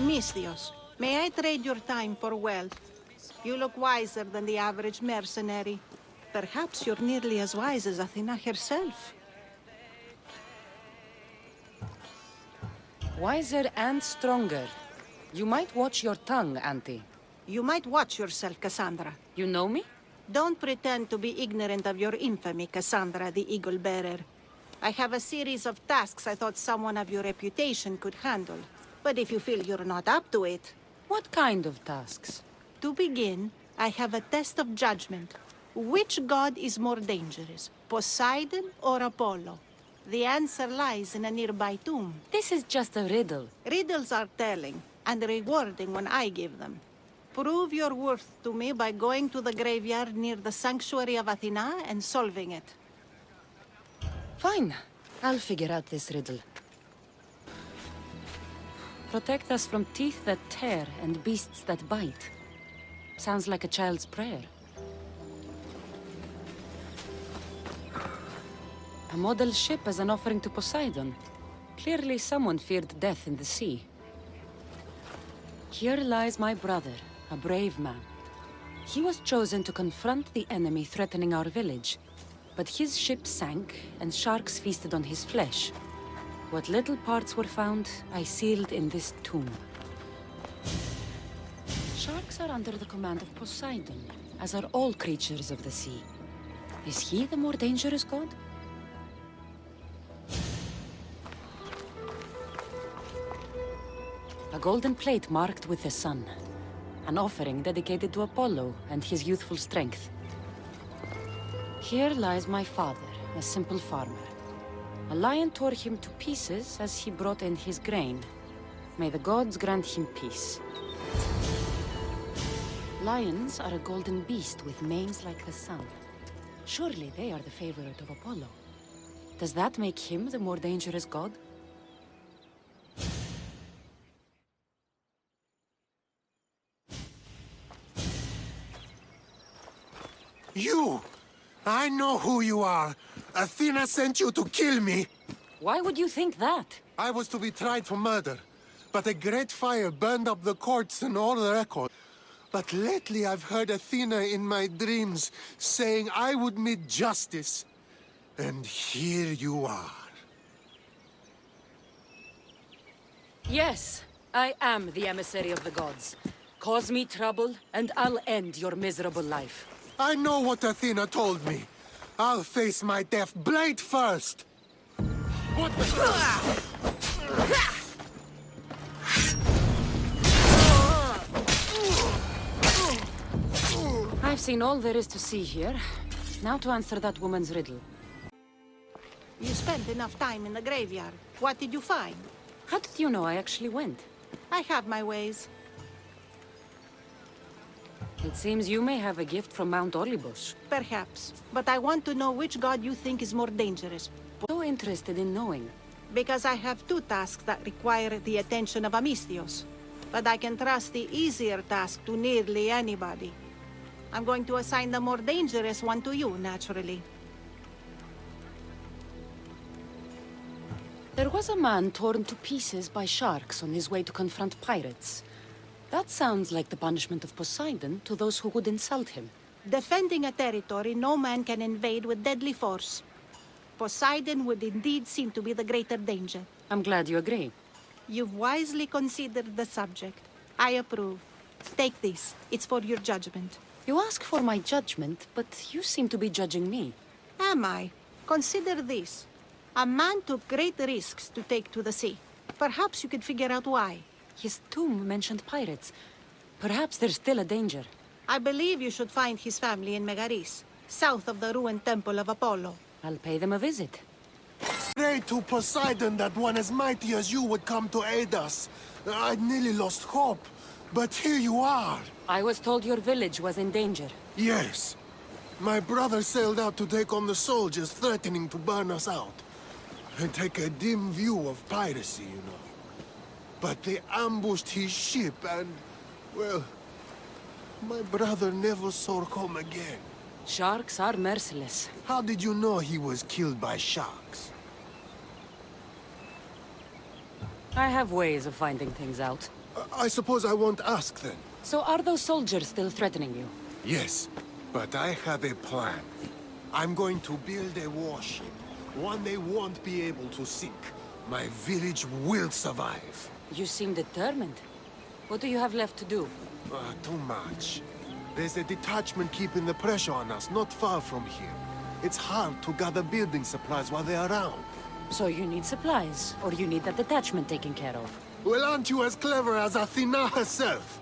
Misthios, may I trade your time for wealth? You look wiser than the average mercenary. Perhaps you're nearly as wise as Athena herself. Wiser and stronger. You might watch your tongue, Auntie. You might watch yourself, Kassandra. You know me? Don't pretend to be ignorant of your infamy, Kassandra the Eagle Bearer. I have a series of tasks I thought someone of your reputation could handle. But if you feel you're not up to it... What kind of tasks? To begin, I have a test of judgment. Which god is more dangerous, Poseidon or Apollo? The answer lies in a nearby tomb. This is just a riddle. Riddles are telling, and rewarding when I give them. Prove your worth to me by going to the graveyard near the sanctuary of Athena and solving it. Fine. I'll figure out this riddle. Protect us from teeth that tear and beasts that bite. Sounds like a child's prayer. A model ship as an offering to Poseidon. Clearly someone feared death in the sea. Here lies my brother, a brave man. He was chosen to confront the enemy threatening our village. But his ship sank, and sharks feasted on his flesh. What little parts were found, I sealed in this tomb. Sharks are under the command of Poseidon, as are all creatures of the sea. Is he the more dangerous god? A golden plate marked with the sun. An offering dedicated to Apollo and his youthful strength. Here lies my father, a simple farmer. A lion tore him to pieces as he brought in his grain. May the gods grant him peace. Lions are a golden beast with manes like the sun. Surely they are the favorite of Apollo. Does that make him the more dangerous god? You! I know who you are. Athena sent you to kill me. Why would you think that? I was to be tried for murder, but a great fire burned up the courts and all the records. But lately I've heard Athena in my dreams saying I would meet justice. And here you are. Yes, I am the emissary of the gods. Cause me trouble, and I'll end your miserable life. I know what Athena told me. I'll face my death blade first. What I've seen all there is to see here. Now to answer that woman's riddle. You spent enough time in the graveyard. What did you find? How did you know I actually went? I have my ways. It seems you may have a gift from Mount Olympus. Perhaps. But I want to know which god you think is more dangerous. So interested in knowing. Because I have two tasks that require the attention of a Misthios. But I can trust the easier task to nearly anybody. I'm going to assign the more dangerous one to you, naturally. There was a man torn to pieces by sharks on his way to confront pirates. That sounds like the punishment of Poseidon to those who would insult him. Defending a territory no man can invade with deadly force. Poseidon would indeed seem to be the greater danger. I'm glad you agree. You've wisely considered the subject. I approve. Take this. It's for your judgment. You ask for my judgment, but you seem to be judging me. Am I? Consider this. A man took great risks to take to the sea. Perhaps you could figure out why. His tomb mentioned pirates. Perhaps there's still a danger. I believe you should find his family in Megaris, south of the ruined temple of Apollo. I'll pay them a visit. Pray to Poseidon that one as mighty as you would come to aid us. I'd nearly lost hope, but here you are. I was told your village was in danger. Yes. My brother sailed out to take on the soldiers threatening to burn us out. And take a dim view of piracy, you know. But they ambushed his ship and, well, my brother never saw home again. Sharks are merciless. How did you know he was killed by sharks? I have ways of finding things out. I suppose I won't ask then. So are those soldiers still threatening you? Yes, but I have a plan. I'm going to build a warship. One they won't be able to sink. My village will survive. You seem determined. What do you have left to do? Too much. There's a detachment keeping the pressure on us, not far from here. It's hard to gather building supplies while they're around. So you need supplies, or you need that detachment taken care of. Well, aren't you as clever as Athena herself?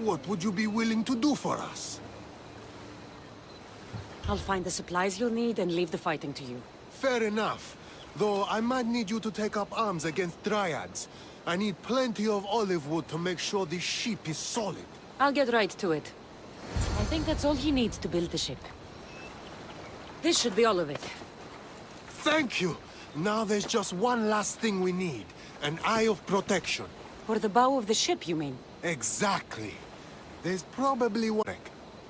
What would you be willing to do for us? I'll find the supplies you'll need and leave the fighting to you. Fair enough. Though I might need you to take up arms against Dryads. I need plenty of olive wood to make sure the ship is solid. I'll get right to it. I think that's all he needs to build the ship. This should be all of it. Thank you! Now there's just one last thing we need. An eye of protection. For the bow of the ship, you mean? Exactly. There's probably one.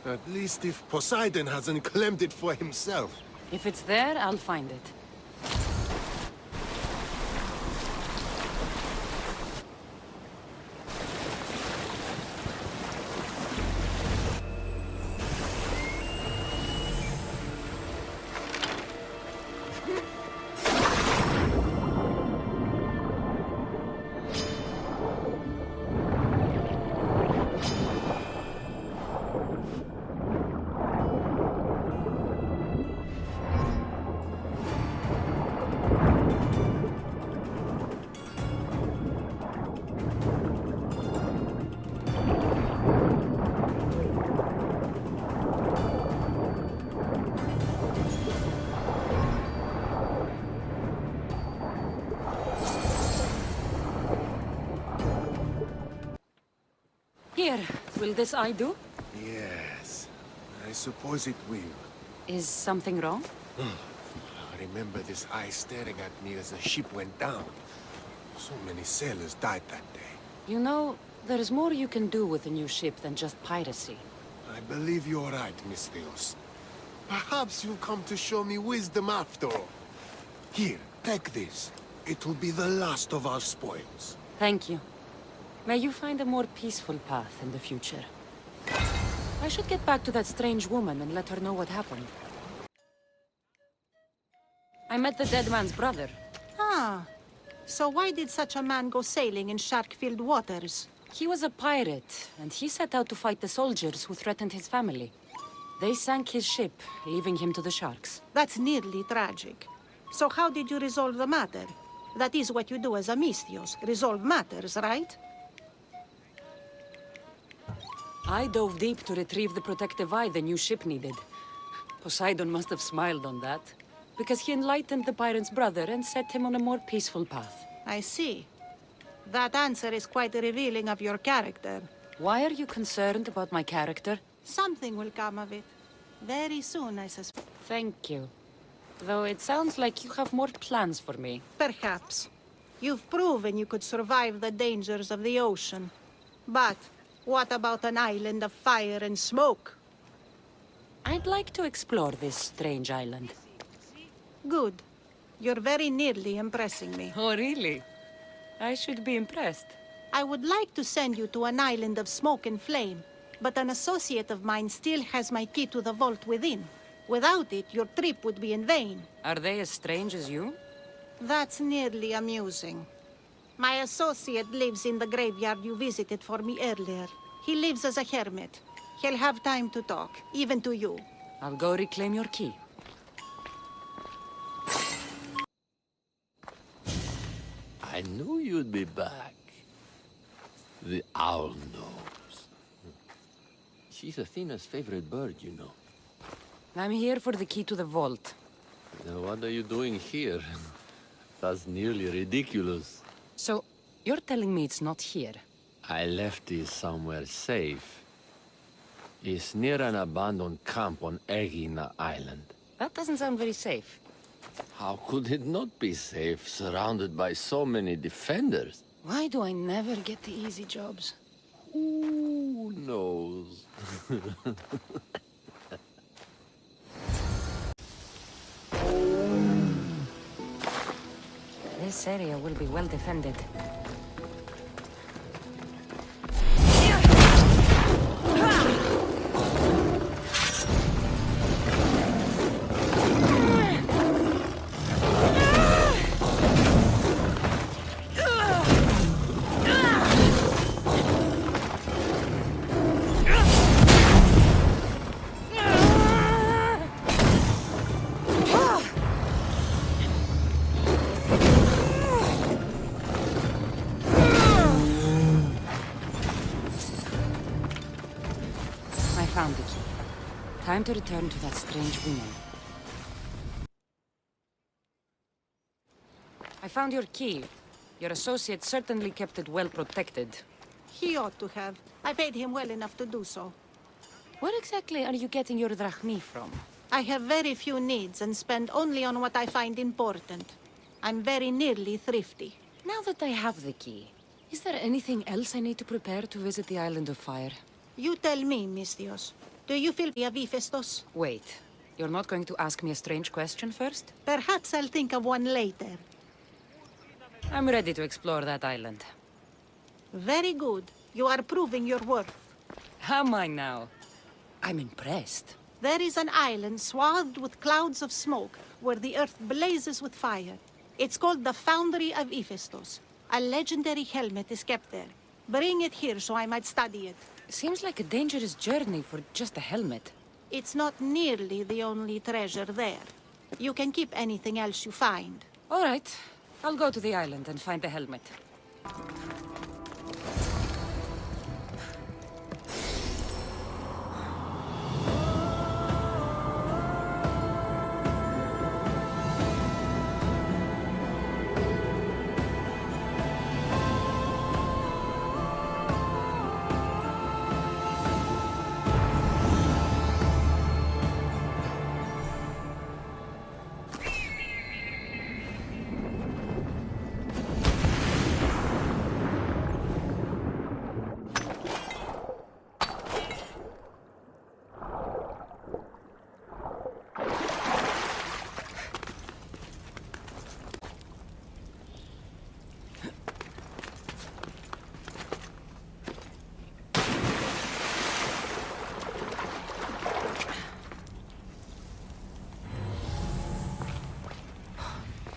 At least if Poseidon hasn't claimed it for himself. If it's there, I'll find it. Here, will this eye do? Yes, I suppose it will. Is something wrong? I remember this eye staring at me as the ship went down. So many sailors died that day. You know, there's more you can do with a new ship than just piracy. I believe you're right, Miss Theos. Perhaps you'll come to show me wisdom after all. Here, take this. It will be the last of our spoils. Thank you. May you find a more peaceful path in the future. I should get back to that strange woman and let her know what happened. I met the dead man's brother. Ah. So why did such a man go sailing in shark-filled waters? He was a pirate, and he set out to fight the soldiers who threatened his family. They sank his ship, leaving him to the sharks. That's nearly tragic. So how did you resolve the matter? That is what you do as a Misthios, resolve matters, right? I dove deep to retrieve the protective eye the new ship needed. Poseidon must have smiled on that, because he enlightened the pirate's brother and set him on a more peaceful path. I see. That answer is quite revealing of your character. Why are you concerned about my character? Something will come of it. Very soon, I suspect. Thank you. Though it sounds like you have more plans for me. Perhaps. You've proven you could survive the dangers of the ocean. But what about an island of fire and smoke? I'd like to explore this strange island. Good. You're very nearly impressing me. Oh, really? I should be impressed. I would like to send you to an island of smoke and flame, but an associate of mine still has my key to the vault within. Without it, your trip would be in vain. Are they as strange as you? That's nearly amusing. My associate lives in the graveyard you visited for me earlier. He lives as a hermit. He'll have time to talk, even to you. I'll go reclaim your key. I knew you'd be back. The owl knows. She's Athena's favorite bird, you know. I'm here for the key to the vault. Now, what are you doing here? That's nearly ridiculous. So, you're telling me it's not here? I left it somewhere safe. It's near an abandoned camp on Egina Island. That doesn't sound very safe. How could it not be safe, surrounded by so many defenders? Why do I never get the easy jobs? Who knows? This area will be well defended. Time to return to that strange woman. I found your key. Your associate certainly kept it well protected. He ought to have. I paid him well enough to do so. Where exactly are you getting your drachmi from? I have very few needs and spend only on what I find important. I'm very nearly thrifty. Now that I have the key, is there anything else I need to prepare to visit the Island of Fire? You tell me, Mistios. Do you feel Hephaestus? Wait, you're not going to ask me a strange question first? Perhaps I'll think of one later. I'm ready to explore that island. Very good. You are proving your worth. Am I now? I'm impressed. There is an island swathed with clouds of smoke, where the earth blazes with fire. It's called the Foundry of Hephaestus. A legendary helmet is kept there. Bring it here so I might study it. Seems like a dangerous journey for just a helmet. It's not nearly the only treasure there. You can keep anything else you find. All right. I'll go to the island and find the helmet.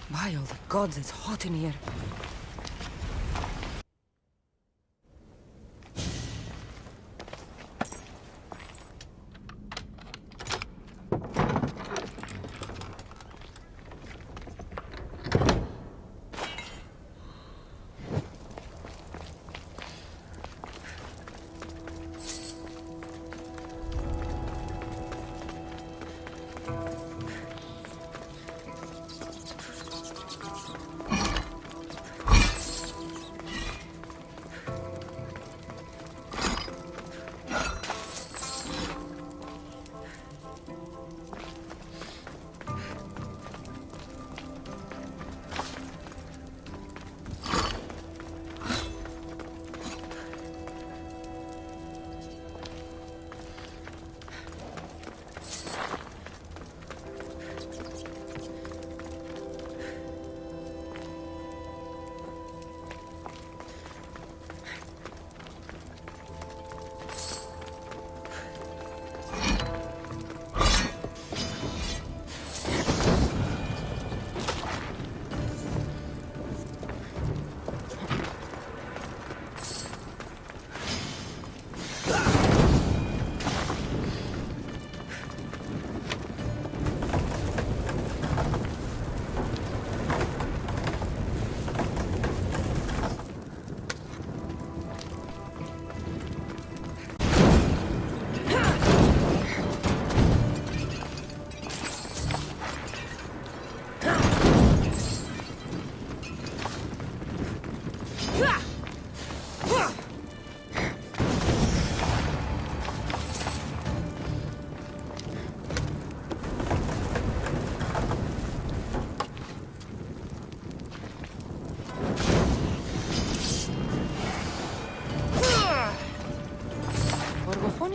By all the gods, it's hot in here.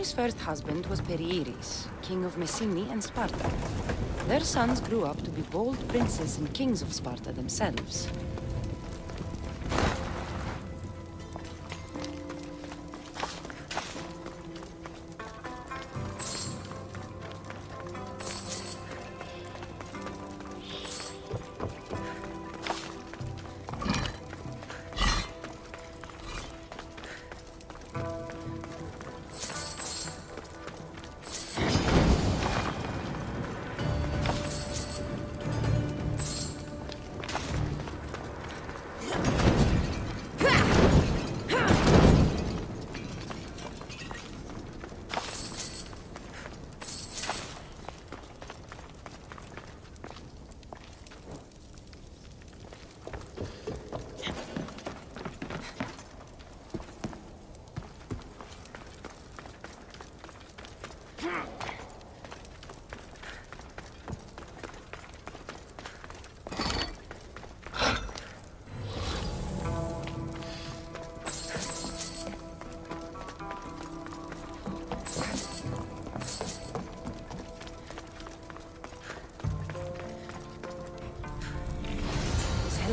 His first husband was Perieris, king of Messini and Sparta. Their sons grew up to be bold princes and kings of Sparta themselves.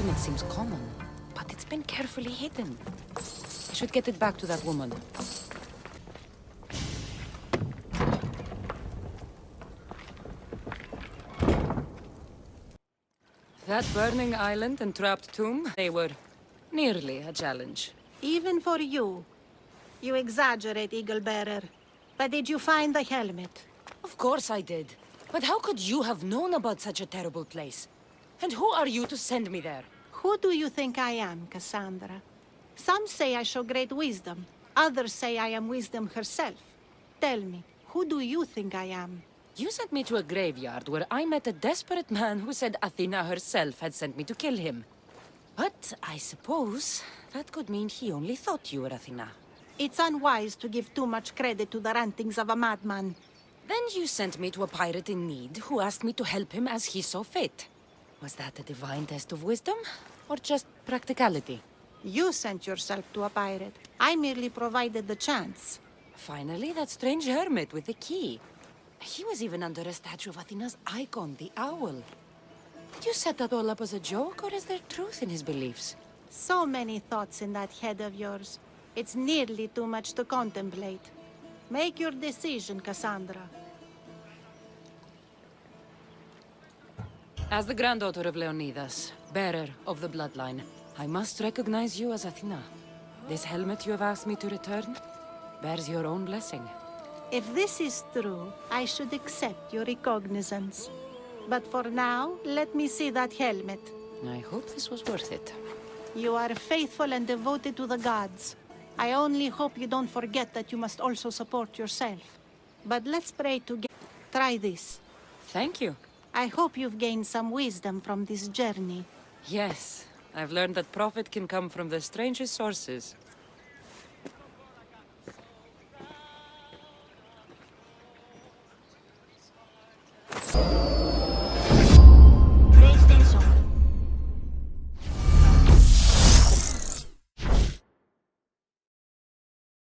helmet seems common, but it's been carefully hidden. I should get it back to that woman. That burning island and trapped tomb, they were nearly a challenge. Even for you. You exaggerate, Eagle Bearer. But did you find the helmet? Of course I did. But how could you have known about such a terrible place? And who are you to send me there? Who do you think I am, Kassandra? Some say I show great wisdom. Others say I am wisdom herself. Tell me, who do you think I am? You sent me to a graveyard where I met a desperate man who said Athena herself had sent me to kill him. But I suppose that could mean he only thought you were Athena. It's unwise to give too much credit to the rantings of a madman. Then you sent me to a pirate in need who asked me to help him as he saw fit. Was that a divine test of wisdom, or just practicality? You sent yourself to a pirate. I merely provided the chance. Finally, that strange hermit with the key. He was even under a statue of Athena's icon, the owl. Did you set that all up as a joke, or is there truth in his beliefs? So many thoughts in that head of yours. It's nearly too much to contemplate. Make your decision, Kassandra. As the granddaughter of Leonidas, bearer of the bloodline, I must recognize you as Athena. This helmet you have asked me to return bears your own blessing. If this is true, I should accept your recognizance. But for now, let me see that helmet. I hope this was worth it. You are faithful and devoted to the gods. I only hope you don't forget that you must also support yourself. But let's pray together. Try this. Thank you. I hope you've gained some wisdom from this journey. Yes, I've learned that profit can come from the strangest sources.